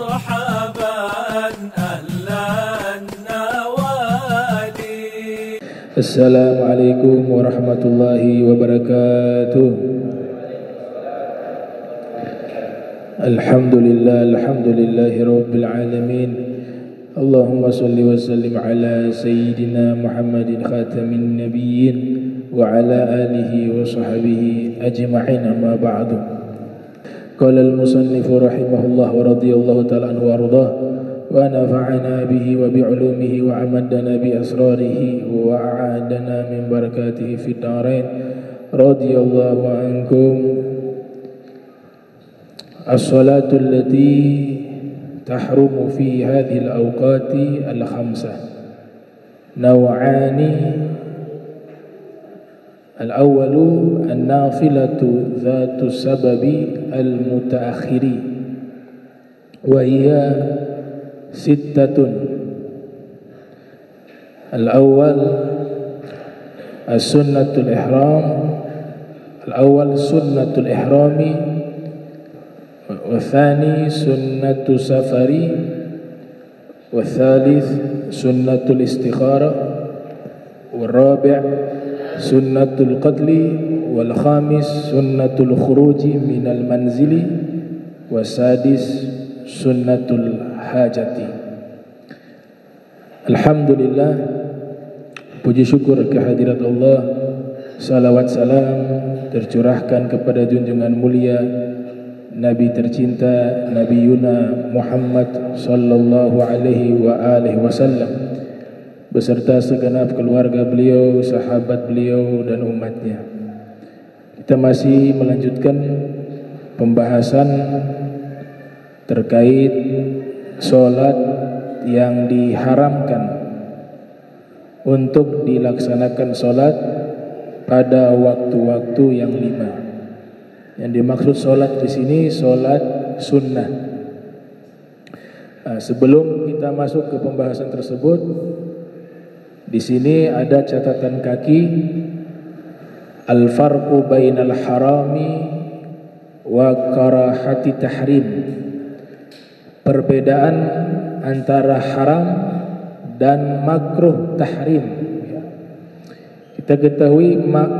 مرحبا أهلا النوادي. السلام عليكم ورحمة الله وبركاته. الحمد لله رب العالمين. اللهم صل وسلم على سيدنا محمد خاتم النبيين وعلى آله وصحبه أجمعين. أما بعد، قال المصنف رحمه الله ورضي الله تعالى عنه وأرضاه ونفعنا به وبعلومه وعمدنا بأسراره وأعادنا من بركاته في الدارين. رضي الله عنكم. الصلاة التي تحرم في هذه الأوقات الخمسة نوعان. الأول النافلة ذات السبب المتأخر وهي 6. الأول سنة الإحرام، والثاني سنة السفر، والثالث سنة الاستخارة، والرابع سنة القتل، والخامس سنة الخروج من المنزل، والسادس سنة الحاجة. Alhamdulillah, puji syukur kehadirat Allah, salawat salam tercurahkan kepada junjungan mulia Nabi tercinta Nabi Yuna Muhammad sallallahu alaihi wa alihi wasallam beserta segenap keluarga beliau, sahabat beliau dan umatnya. Kita masih melanjutkan pembahasan terkait sholat yang diharamkan untuk dilaksanakan sholat pada waktu-waktu yang 5. Yang dimaksud sholat di sini sholat sunnah. Sebelum kita masuk ke pembahasan tersebut, di sini ada catatan kaki al-farqu bainal harami wa karahati tahrim. Perbedaan antara haram dan makruh tahrim. Kita ketahui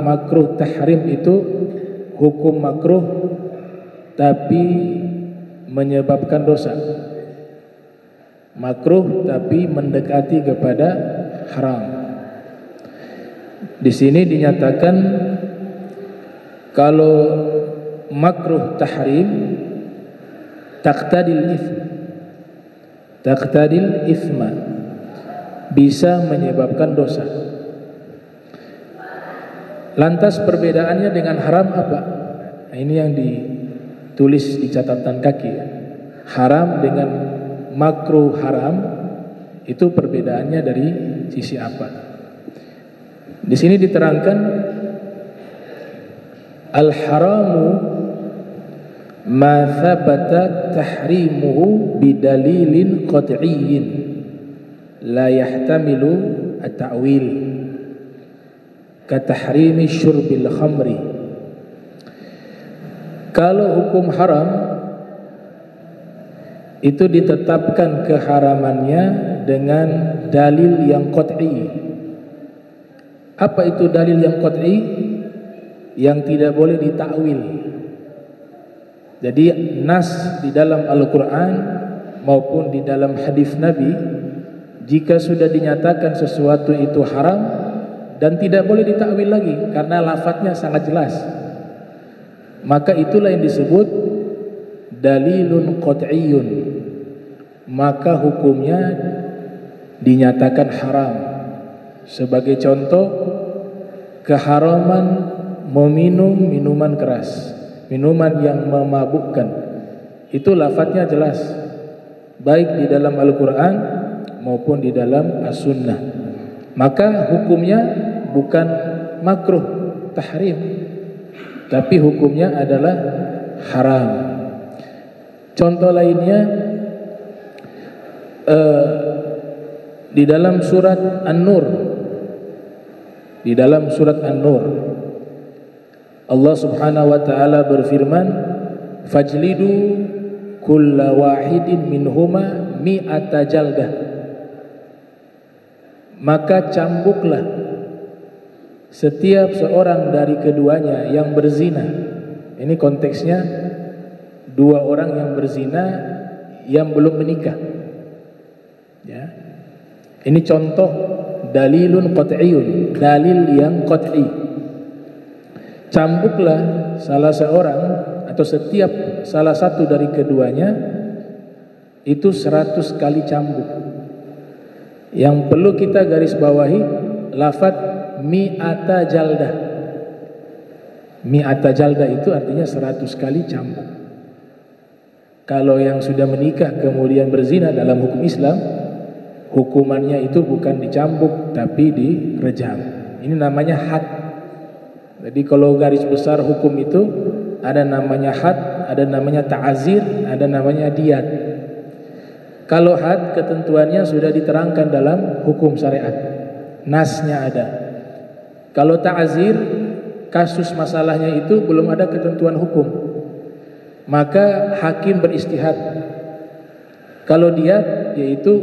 makruh tahrim itu hukum makruh tapi menyebabkan dosa. Makruh tapi mendekati kepada haram. Di sini dinyatakan kalau makruh tahrim taqtadil ithma, bisa menyebabkan dosa. Lantas perbedaannya dengan haram apa? Nah, ini yang ditulis di catatan kaki. Haram dengan makruh haram itu perbedaannya dari sisi apa? Di sini diterangkan al-haramu ma thabata tahrimuhu bidalilin qat'iyyin la yahtamilu at-ta'wil katahrimi syurbil khamri. Kalau hukum haram itu ditetapkan keharamannya dengan dalil yang qat'i. Apa itu dalil yang qat'i? Yang tidak boleh ditakwil. Jadi nas di dalam Al-Quran maupun di dalam hadis Nabi, jika sudah dinyatakan sesuatu itu haram dan tidak boleh ditakwil lagi karena lafadznya sangat jelas, maka itulah yang disebut dalilun qat'iyyun, maka hukumnya dinyatakan haram. Sebagai contoh, keharaman meminum minuman keras, minuman yang memabukkan, itu lafadznya jelas baik di dalam Al-Quran maupun di dalam As-Sunnah. Maka hukumnya bukan makruh tahrim, tapi hukumnya adalah haram. Contoh lainnya di dalam surat An-Nur. Di dalam surat An-Nur Allah Subhanahu wa taala berfirman, fajlidu kulla wahidin minhuma mi'ata jaldah, maka cambuklah setiap seorang dari keduanya yang berzina. Ini konteksnya dua orang yang berzina yang belum menikah, ya. Ini contoh dalilun qat'iyun, dalil yang qat'i. Cambuklah salah seorang atau setiap salah satu dari keduanya itu 100 kali cambuk. Yang perlu kita garis bawahi lafaz mi'ata jaldah. Mi'ata jaldah itu artinya 100 kali cambuk. Kalau yang sudah menikah kemudian berzina dalam hukum Islam, hukumannya itu bukan dicambuk tapi direjam. Ini namanya had. Jadi kalau garis besar hukum itu ada namanya had, ada namanya ta'azir, ada namanya diyat. Kalau had ketentuannya sudah diterangkan dalam hukum syariat, nasnya ada. Kalau ta'azir, kasus masalahnya itu belum ada ketentuan hukum, maka hakim beristihad. Kalau diyat yaitu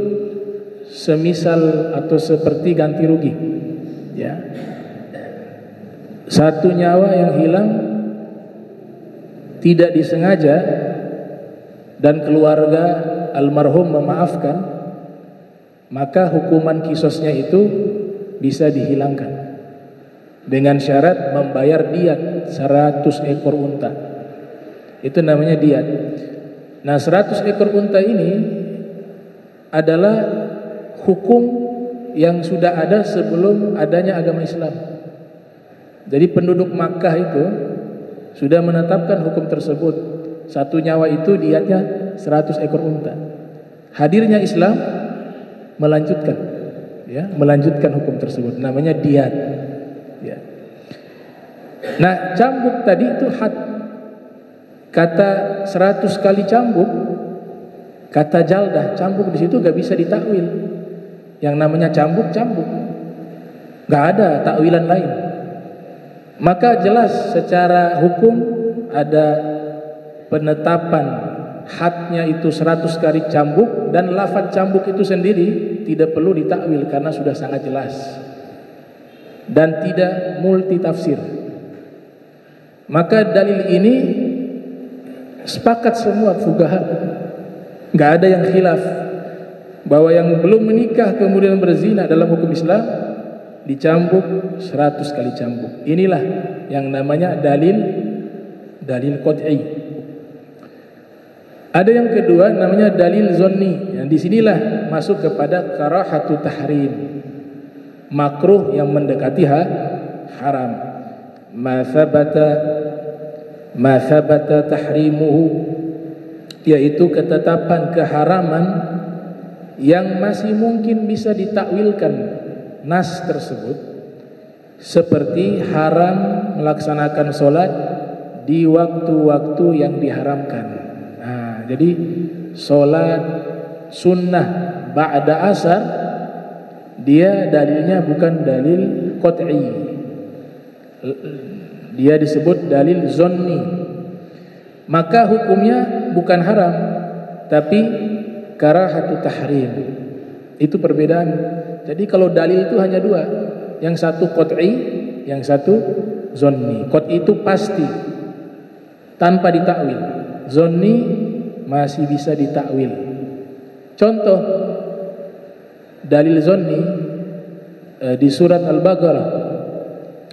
semisal atau seperti ganti rugi, ya. Satu nyawa yang hilang tidak disengaja dan keluarga almarhum memaafkan, maka hukuman kisosnya itu bisa dihilangkan dengan syarat membayar diat 100 ekor unta. Itu namanya diat. Nah, 100 ekor unta ini adalah hukum yang sudah ada sebelum adanya agama Islam. Jadi penduduk Makkah itu sudah menetapkan hukum tersebut. Satu nyawa itu diatnya 100 ekor unta. Hadirnya Islam melanjutkan, ya, melanjutkan hukum tersebut. Namanya diat. Ya. Nah, cambuk tadi itu had. Kata 100 kali cambuk, kata jaldah, cambuk di situ gak bisa ditakwil. Yang namanya cambuk, cambuk. Gak ada takwilan lain. Maka jelas secara hukum ada penetapan hadnya itu 100 kali cambuk, dan lafaz cambuk itu sendiri tidak perlu ditakwil karena sudah sangat jelas dan tidak multi tafsir. Maka dalil ini sepakat semua fuqaha, nggak ada yang khilaf bahwa yang belum menikah kemudian berzina dalam hukum Islam dicambuk 100 kali cambuk. Inilah yang namanya dalil qat'i. Ada yang kedua namanya dalil zonni. Yang disinilah masuk kepada karahatu tahrim, makruh yang mendekati haram. Ma thabata tahrimuhu, yaitu ketetapan keharaman yang masih mungkin bisa ditakwilkan nas tersebut, seperti haram melaksanakan sholat di waktu-waktu yang diharamkan. Nah, jadi sholat sunnah ba'da asar, dia dalilnya bukan dalil qat'i, dia disebut dalil zonni. Maka hukumnya bukan haram tapi karahatu tahrim. Itu perbedaan. Jadi kalau dalil itu hanya dua, yang satu qat'i, yang satu zonni. Qat'i itu pasti tanpa ditakwil. Zonni masih bisa ditakwil. Contoh dalil zonni di surat Al-Baqarah,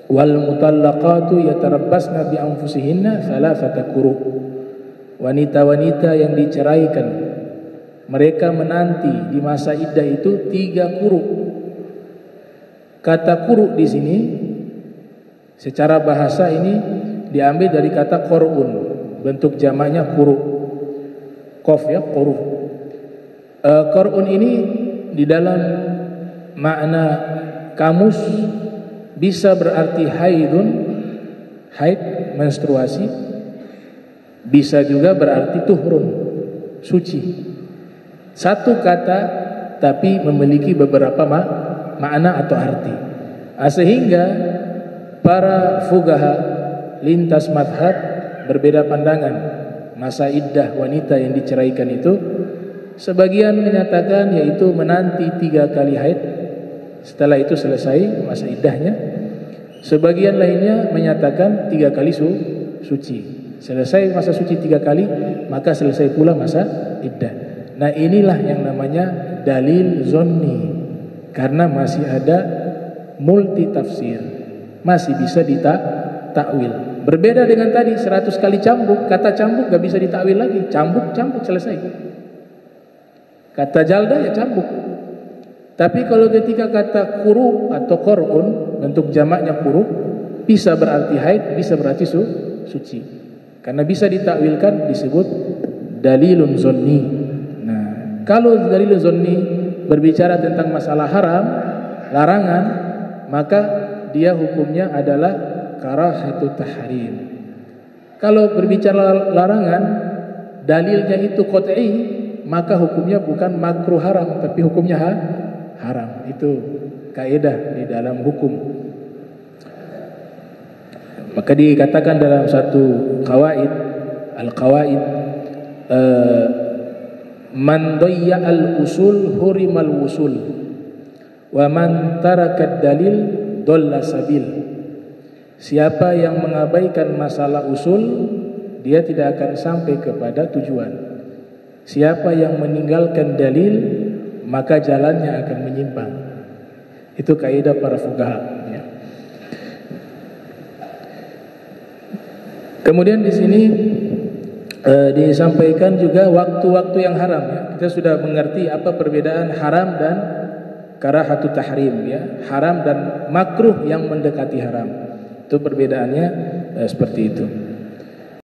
wal mutallaqatu yatarabbasna bi anfusihinna thalathata quru. Wanita-wanita yang diceraikan, mereka menanti di masa iddah itu 3 quru. Kata quru di sini secara bahasa ini diambil dari kata qur'un, bentuk jamaknya quru. Qaf, ya, quru. Qur'un ini di dalam makna kamus bisa berarti haidun, haid, menstruasi, bisa juga berarti tuhrun, suci. Satu kata tapi memiliki beberapa makna atau arti. Sehingga para fuqaha lintas madhab berbeda pandangan masa iddah wanita yang diceraikan itu, sebagian menyatakan yaitu menanti 3 kali haid, setelah itu selesai masa iddahnya. Sebagian lainnya menyatakan 3 kali suci, selesai masa suci 3 kali, maka selesai pula masa iddah. Nah inilah yang namanya dalil zonni, karena masih ada multi tafsir, masih bisa ditakwil. Berbeda dengan tadi 100 kali cambuk, kata cambuk gak bisa ditakwil lagi, cambuk selesai. Kata jalda ya cambuk. Tapi kalau ketika kata kuru atau korun, bentuk jamaknya kuru, bisa berarti haid, bisa berarti suci. Karena bisa ditakwilkan, disebut dalilun zonni. Nah, kalau dalilun zonni berbicara tentang masalah haram, larangan, maka dia hukumnya adalah karahatut tahrim. Kalau berbicara larangan, dalilnya itu qat'i, maka hukumnya bukan makruh haram, tapi hukumnya haram. Itu kaidah di dalam hukum. Maka dikatakan dalam satu qawaid, al-qawaid, man dayya al-usul hurimal wusul, wa man taraka dalil dhalla sabil. Siapa yang mengabaikan masalah usul, dia tidak akan sampai kepada tujuan. Siapa yang meninggalkan dalil, maka jalannya akan menyimpang. Itu kaidah para fuqaha, ya. Kemudian di sini disampaikan juga waktu-waktu yang haram, ya. Kita sudah mengerti apa perbedaan haram dan karahatut tahrim, ya. Haram dan makruh yang mendekati haram. Itu perbedaannya seperti itu.